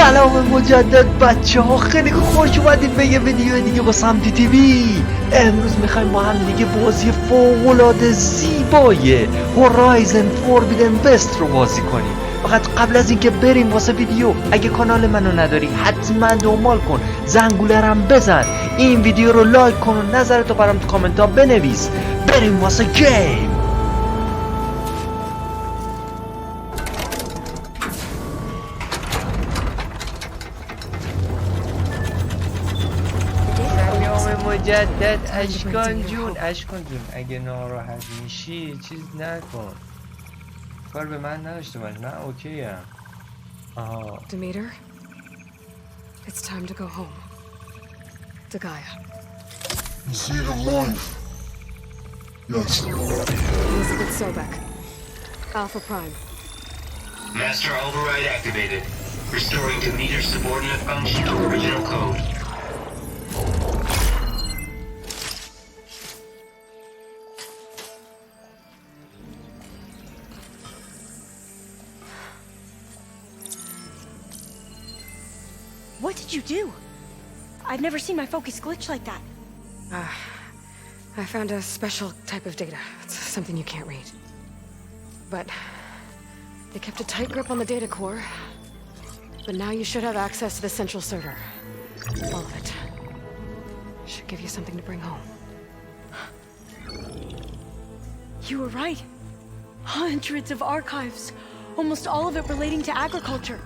سلام مجدد بچه ها، خیلی خوش اومدید به یه ویدیو دیگه با سمتی تیوی. امروز میخوایم با هم دیگه بازی فوق‌العاده زیبای هورایزن فوربیدن وست رو بازی کنیم. فقط قبل از اینکه بریم واسه ویدیو، اگه کانال منو نداری حتما دنبال کن، زنگوله رم بزن، این ویدیو رو لایک کن و نظرتو برام تو کامنت ها بنویس. بریم واسه گیم. مجدد اشکان جون اگه ناراحت میشی چیز نکن، کار به من نداشته باش، من اوکی ام. Demeter, it's time to go home. To Gaia. The seed of life. Yes. Elizabeth Sobek. Alpha Prime. Master override activated. Restoring Demeter's subordinate function to original code. What did you do? I've never seen my focus glitch like that. I found a special type of data. It's something you can't read. But they kept a tight grip on the data core. But now you should have access to the central server. All of it. Should give you something to bring home. You were right. Hundreds of archives. Almost all of it relating to agriculture.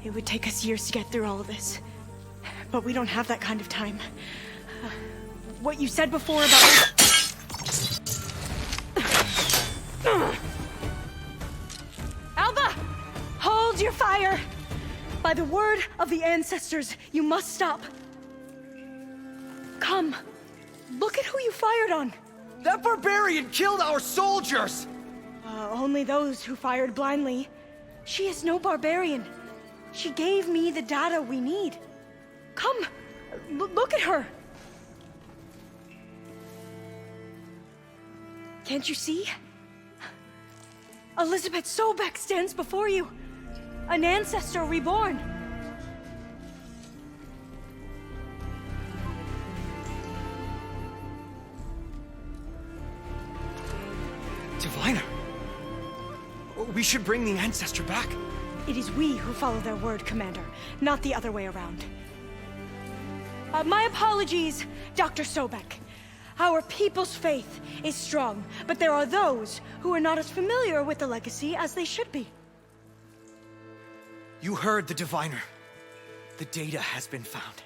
It would take us years to get through all of this. But we don't have that kind of time. What you said before about... Alva! Hold your fire! By the word of the ancestors, you must stop. Come. Look at who you fired on. That barbarian killed our soldiers! Only those who fired blindly. She is no barbarian. She gave me the data we need. Come, look at her. Can't you see? Elizabeth Sobek stands before you. An ancestor reborn. Diviner! We should bring the ancestor back. It is we who follow their word, Commander, not the other way around. My apologies, Dr. Sobek. Our people's faith is strong, but there are those who are not as familiar with the legacy as they should be. You heard the diviner. The data has been found.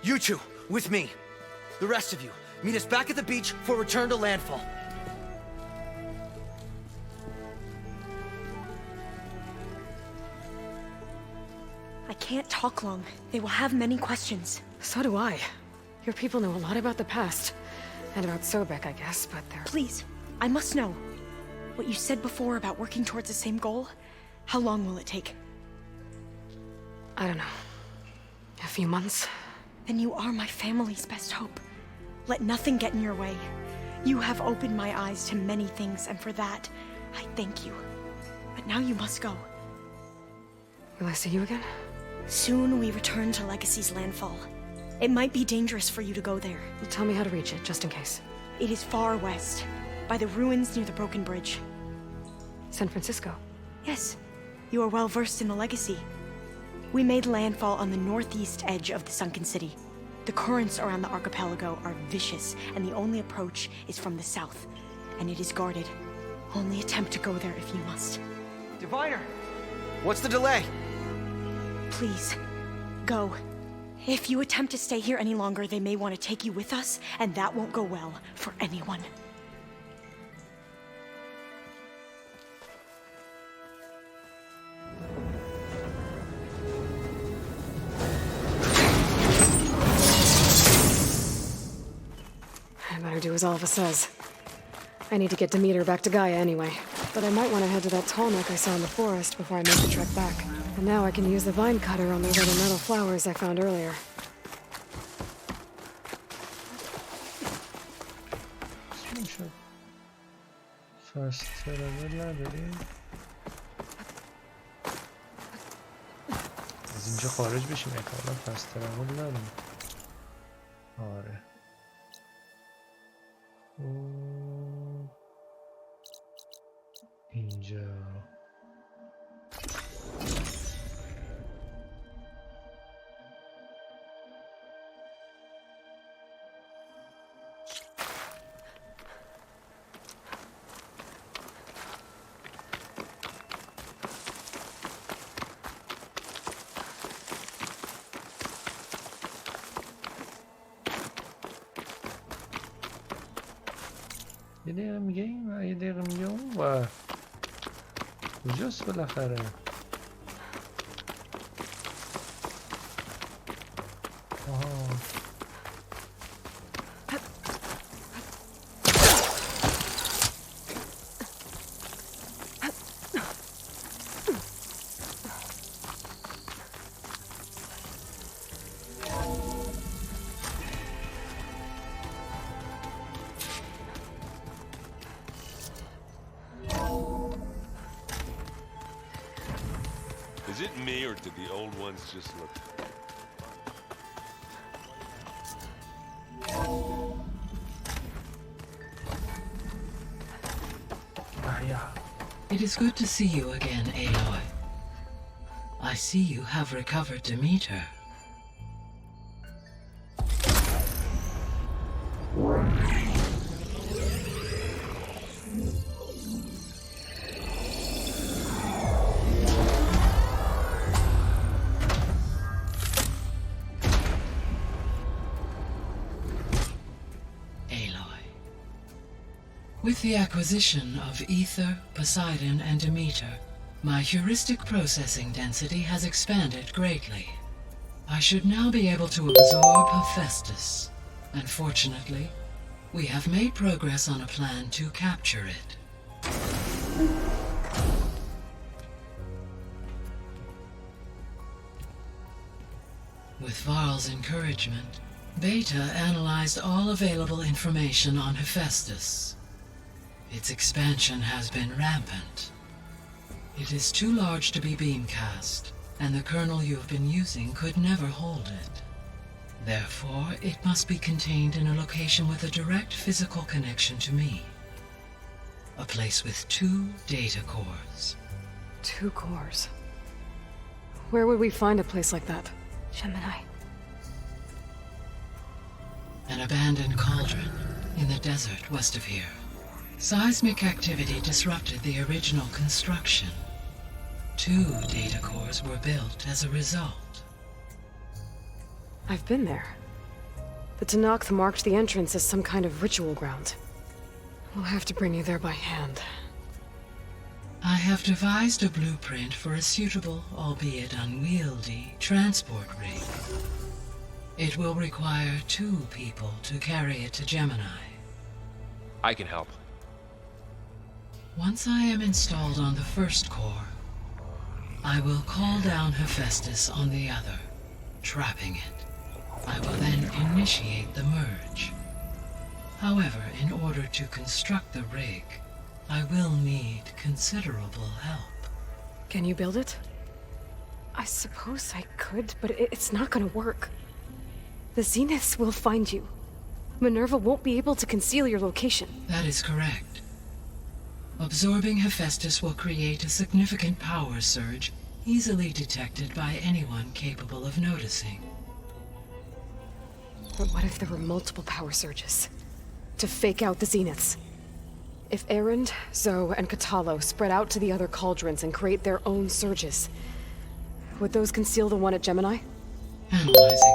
You two, with me. The rest of you, meet us back at the beach for return to landfall. I can't talk long. They will have many questions. So do I. Your people know a lot about the past. And about Sobek, I guess, but they're... Please, I must know. What you said before about working towards the same goal, how long will it take? I don't know. A few months? Then you are my family's best hope. Let nothing get in your way. You have opened my eyes to many things, and for that, I thank you. But now you must go. Will I see you again? Soon we return to Legacy's landfall. It might be dangerous for you to go there. Well, tell me how to reach it, just in case. It is far west, by the ruins near the broken bridge. San Francisco? Yes, you are well versed in the Legacy. We made landfall on the northeast edge of the sunken city. The currents around the archipelago are vicious, and the only approach is from the south, and it is guarded. Only attempt to go there if you must. Diviner! What's the delay? Please, go. If you attempt to stay here any longer, they may want to take you with us, and that won't go well for anyone. I better do as Alpha says. I need to get Demeter back to Gaia anyway. But I might want to head to that tall neck I saw in the forest before I make the trek back. And now I can use the vine cutter on those other metal flowers I found earlier. فاست ترابل نداریم؟ از اینجا خارج بشیم احتمالا پس ترامل داریم. آره اینجا یه دقیقه میگه این و یه دقیقه میگه اون و کجاست بالاخره؟ آها Is it me, or did the old ones just look... It is good to see you again, Aloy. I see you have recovered Demeter. With the acquisition of Ether, Poseidon, and Demeter, my heuristic processing density has expanded greatly. I should now be able to absorb Hephaestus. Unfortunately, we have made progress on a plan to capture it. With Varl's encouragement, Beta analyzed all available information on Hephaestus. Its expansion has been rampant. It is too large to be beamcast, and the kernel you have been using could never hold it. Therefore, it must be contained in a location with a direct physical connection to me. A place with 2 data cores. 2 cores? Where would we find a place like that? Gemini. An abandoned cauldron in the desert west of here. Seismic activity disrupted the original construction. 2 data cores were built as a result. I've been there. The Tanakh marked the entrance as some kind of ritual ground. We'll have to bring you there by hand. I have devised a blueprint for a suitable, albeit unwieldy, transport rig. It will require 2 people to carry it to Gemini. I can help. Once I am installed on the first core, I will call down Hephaestus on the other, trapping it. I will then initiate the merge. However, in order to construct the rig, I will need considerable help. Can you build it? I suppose I could, but it's not gonna work. The Zeniths will find you. Minerva won't be able to conceal your location. That is correct. Absorbing Hephaestus will create a significant power surge, easily detected by anyone capable of noticing. But what if there were multiple power surges? To fake out the Zeniths? If Erend, Zoe, and Katalo spread out to the other cauldrons and create their own surges, would those conceal the one at Gemini? Analyzing.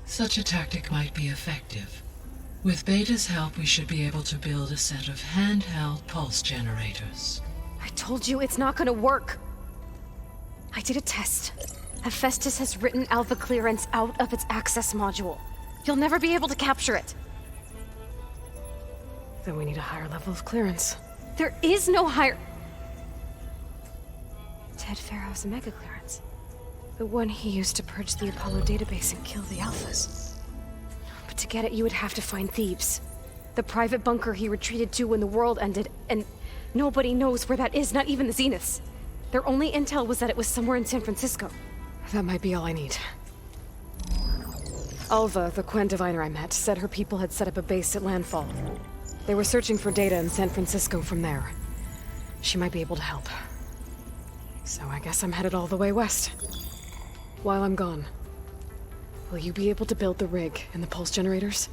Such a tactic might be effective. With Beta's help, we should be able to build a set of handheld pulse generators. I told you it's not gonna work! I did a test. Hephaestus has written alpha clearance out of its access module. You'll never be able to capture it. Then we need a higher level of clearance. There is no higher... Ted Pharaoh's mega clearance. The one he used to purge the Apollo database and kill the alphas. But to get it, you would have to find Thebes. The private bunker he retreated to when the world ended, and nobody knows where that is, not even the Zeniths. Their only intel was that it was somewhere in San Francisco. That might be all I need. Alva, the Quen diviner I met, said her people had set up a base at landfall. They were searching for data in San Francisco from there. She might be able to help. So I guess I'm headed all the way west. While I'm gone, will you be able to build the rig and the pulse generators?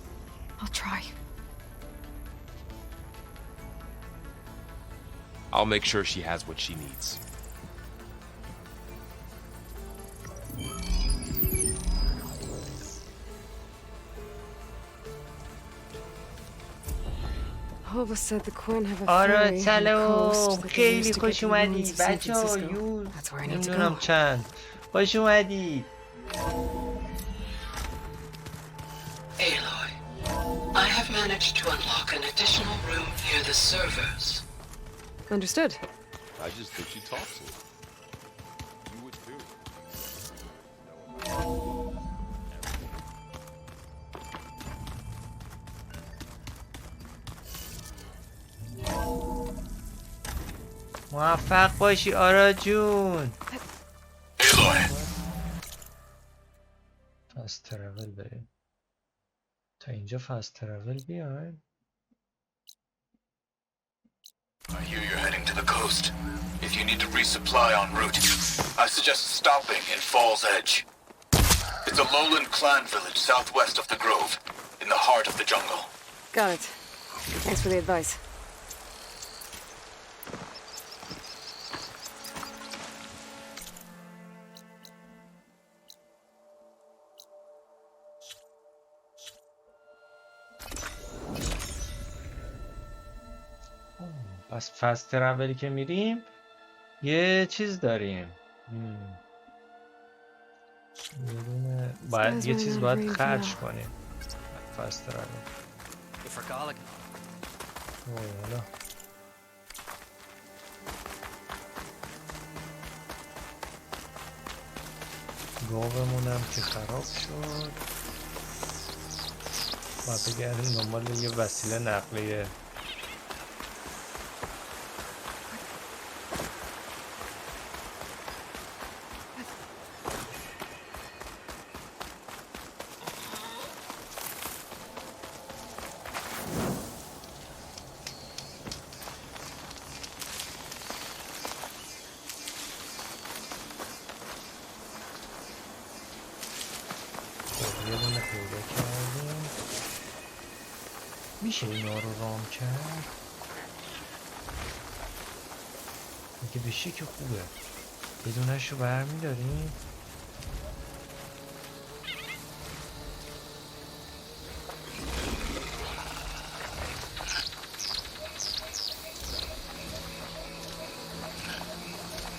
I'll try. I'll make sure she has what she needs. Alva said the Quen have a آره ferry on the سلام coast that they خیلی used to get خوش to the ruins اومدی of San بچه ها Francisco. یور That's where I need to نمیدونم go. چند خوش اومدی Aloy, I have managed to unlock an additional room near the servers. Understood. I just think she talks it. You would too. موفق باشی آرا جون Aloy, فست ترول بریم تا اینجا فست ترول بیایم I hear you're heading to the coast. If you need to resupply en route, I suggest stopping in Fall's Edge. It's a lowland clan village southwest of the Grove, in the heart of the jungle. Got it. Thanks for the advice. پس فست ترولی که میریم یه چیز داریم یه دونه باید یه چیز باید خرج کنیم فست ترول حالا گاومونم که خراب شد باید بگردیم دنبال یه وسیله نقلیه میشه اینا رو رام کرد اگه بشه که خوبه بدونش رو برمیداریم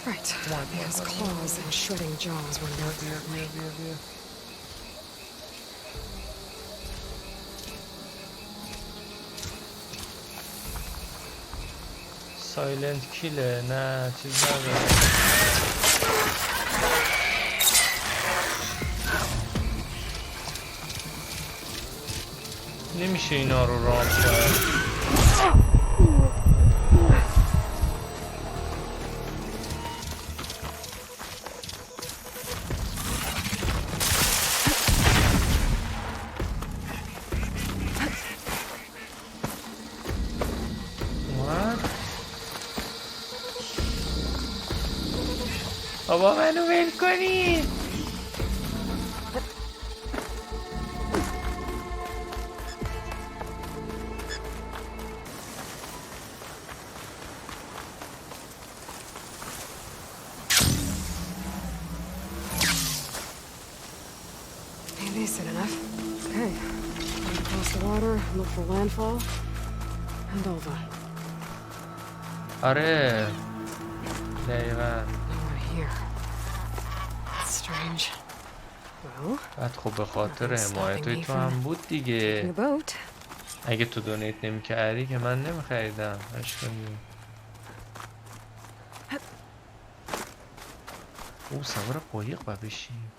Right. He has claws and shredding jaws when they're سایلنت کیله نه چیز نداره نمیشه اینا رو رام کرد بابا منو ول کنی decent enough. Okay. Across the water, look for landfall and Alva. آره دقیقا Here. That's strange. Well, بعد خب به خاطر حمایتای تو هم بود دیگه the boat. اگه تو دونیت نمی کردی که من نمی خریدم او سوار قایق با بشیم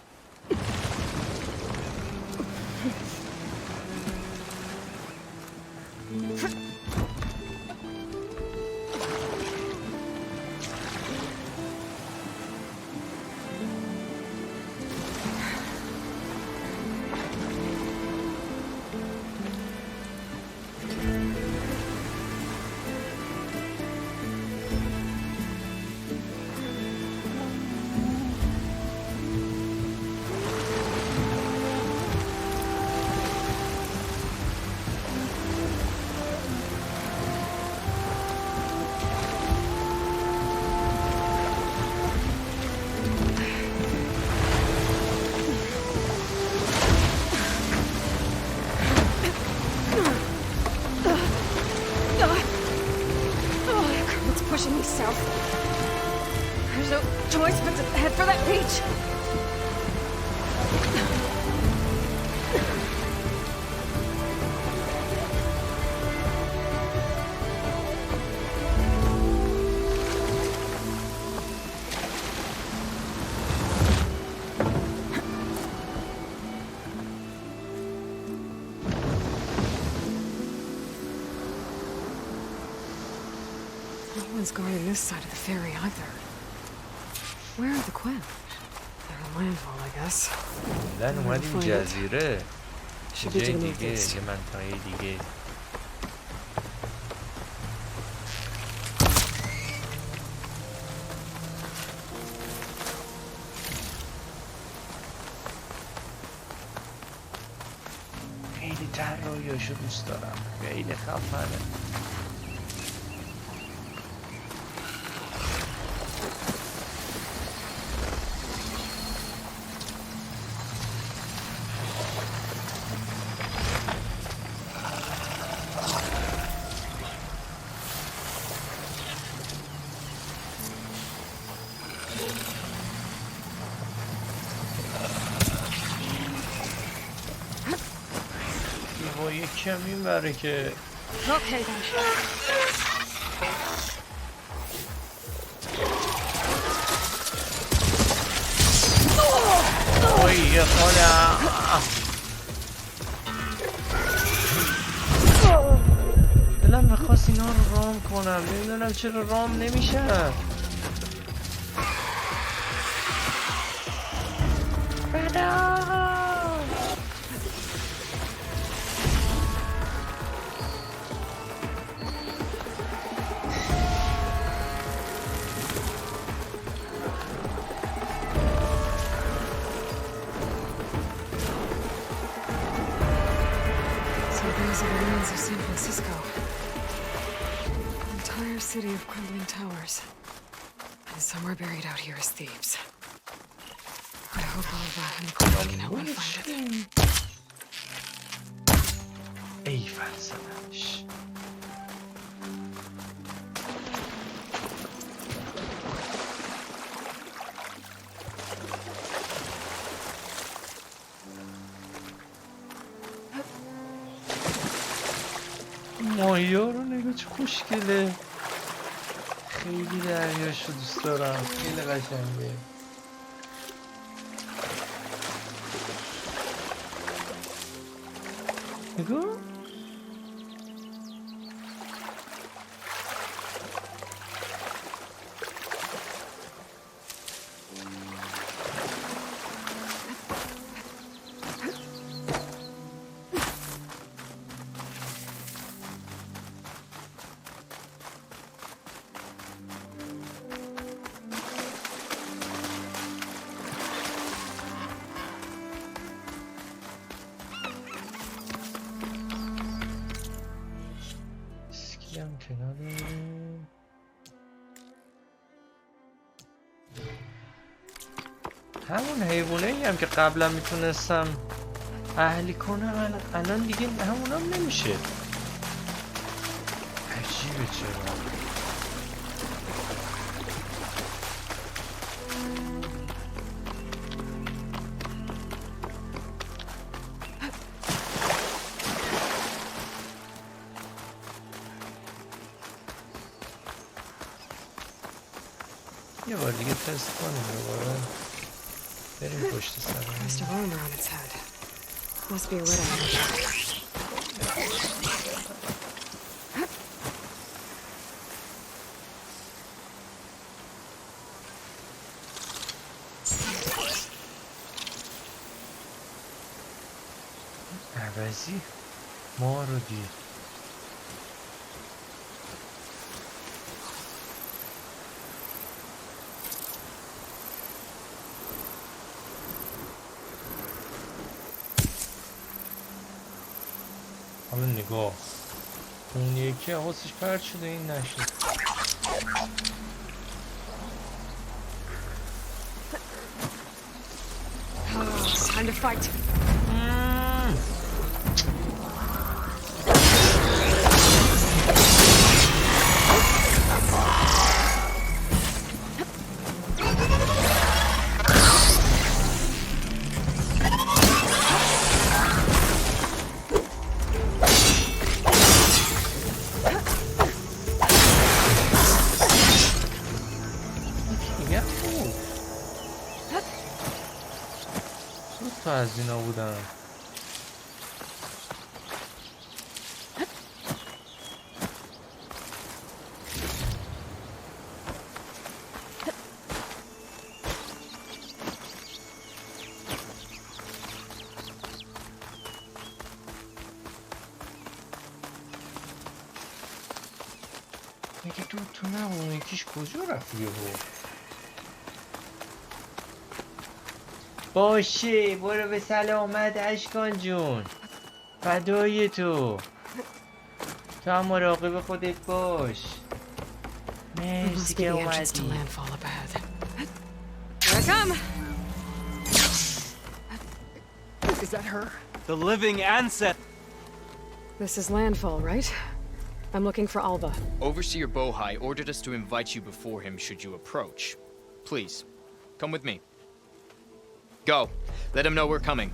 pushing me south. There's no choice but to head for that beach. No one's guarding this side of the ferry either. Where are the Quinn? They're on landfall, I guess. لن اومدیم جزیره. یه جای دیگه، یه منطقه دیگه. خیلی طراحیاشو دوست دارم. خیلی خفنه. کمی بره که Okay then. اوی خدا دلم میخواست اینا رو رام کنم نمیدونم چرا رام نمیشن City of crumbling towers. And somewhere buried out here is Thebes. I hope all of that and the Queen can help me find it. ای فلسفه‌اش ماهیا رو نگاه چه خوشگله خیلی دریاشو دوست دارم خیلی قشنگه نگاه همون حیوانه ای هم که قبلا میتونستم اهلی کنم الان دیگه همون هم نمیشه عجیبه چرا یه بار دیگه تست کنیم دوباره بریم پشت سر Must have armor on its head. Must be a widow. عوضی ما رو دید حالا نگاه اون یکی حواسش پرد شده این نشد It's time to fight. تا از اینا بودن. میگه تو نه اون یکیش کجا رفت یهو؟ باشه برو به سلامت اشکان جون، فدای تو هم مراقب خودت باش. مرسی که اومدی. Is that her? The living ancestor. This is landfall, right? I'm looking for Alva. Overseer Bohai ordered us to invite you before him should you approach. Please, come with me. Go. Let him know we're coming.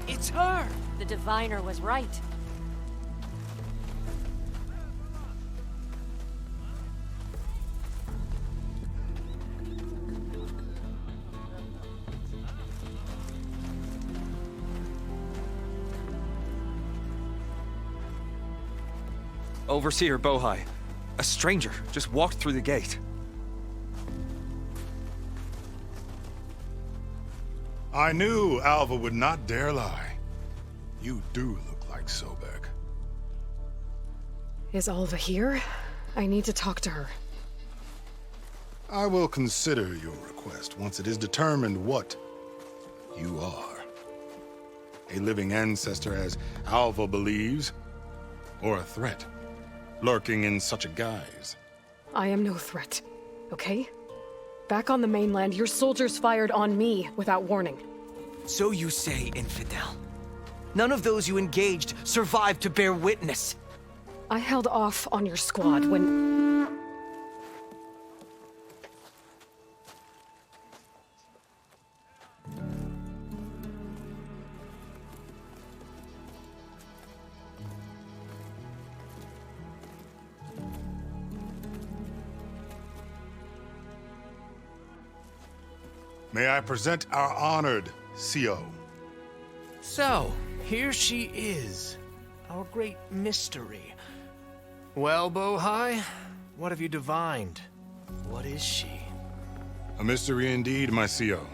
It's her! The diviner was right. Overseer Bohai. A stranger just walked through the gate. I knew Alva would not dare lie. You do look like Sobek. Is Alva here? I need to talk to her. I will consider your request once it is determined what you are. A living ancestor as Alva believes, or a threat lurking in such a guise. I am no threat, okay? Back on the mainland, your soldiers fired on me without warning. So you say, infidel. None of those you engaged survived to bear witness. I held off on your squad when... May I present our honored CO. So, here she is, our great mystery. Well, Bohai, what have you divined? What is she? A mystery indeed, my CO.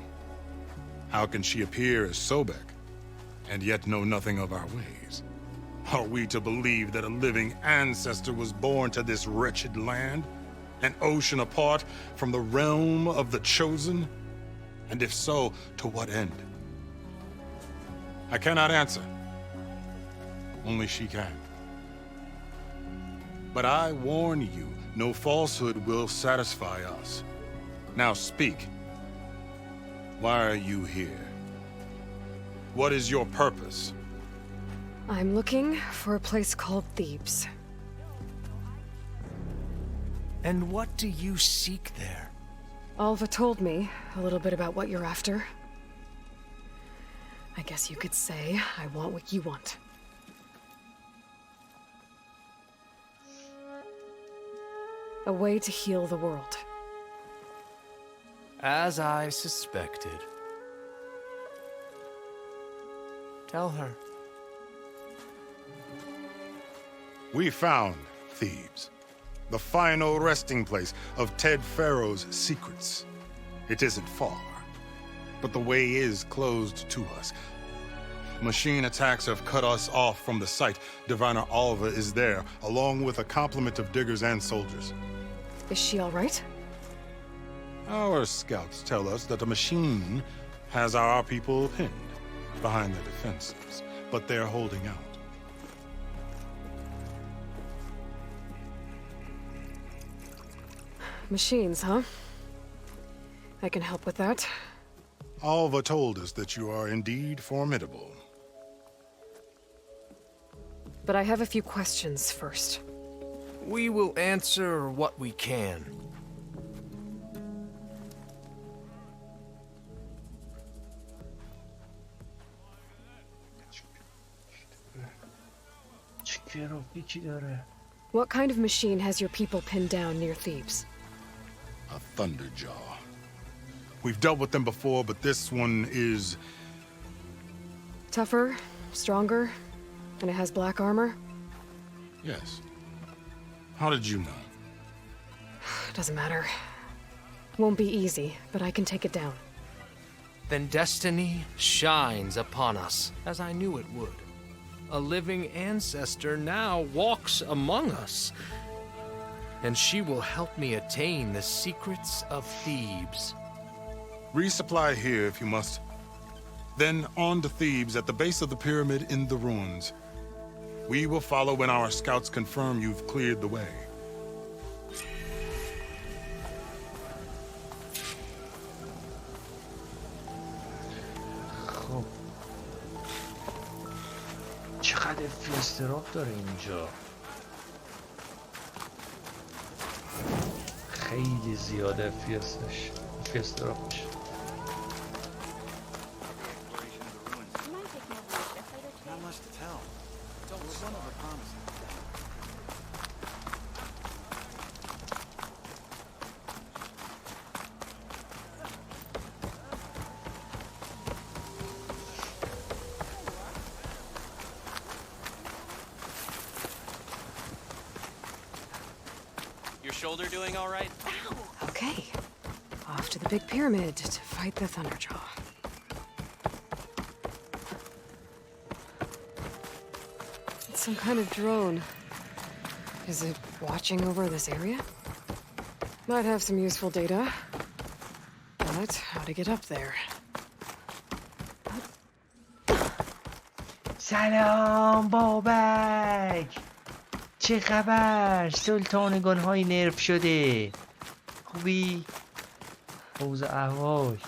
How can she appear as Sobek, and yet know nothing of our ways? Are we to believe that a living ancestor was born to this wretched land? An ocean apart from the realm of the chosen? And if so, to what end? I cannot answer. Only she can. But I warn you, no falsehood will satisfy us. Now speak. Why are you here? What is your purpose? I'm looking for a place called Thebes. And what do you seek there? Alva told me a little bit about what you're after. I guess you could say I want what you want. A way to heal the world. As I suspected. Tell her. We found Thebes, the final resting place of Ted Pharaoh's secrets. It isn't far, but the way is closed to us. Machine attacks have cut us off from the site. Diviner Alva is there, along with a complement of diggers and soldiers. Is she all right? Our scouts tell us that the machine has our people pinned behind their defenses, but they're holding out. Machines, huh? I can help with that. Alva told us that you are indeed formidable. But I have a few questions first. We will answer what we can. چه گرافیکی داره. What kind of machine has your people pinned down near Thebes? A thunderjaw. We've dealt with them before, but this one is... Tougher, stronger, and it has black armor? Yes. How did you know? Doesn't matter. Won't be easy, but I can take it down. Then destiny shines upon us, as I knew it would. A living ancestor now walks among us, and she will help me attain the secrets of Thebes. Resupply here if you must. Then on to Thebes at the base of the pyramid in the ruins. We will follow when our scouts confirm you've cleared the way. خب چقدر استراب داره اینجا؟ خیلی زیاده استراب میشه. Shoulder doing all right? Okay. Off to the big pyramid to fight the thunderjaw. It's some kind of drone. Is it watching over this area? Might have some useful data. But how to get up there? سلام بابک، چه خبر؟ سلطان گنهای نرف شده. خوبی؟ حوض احوال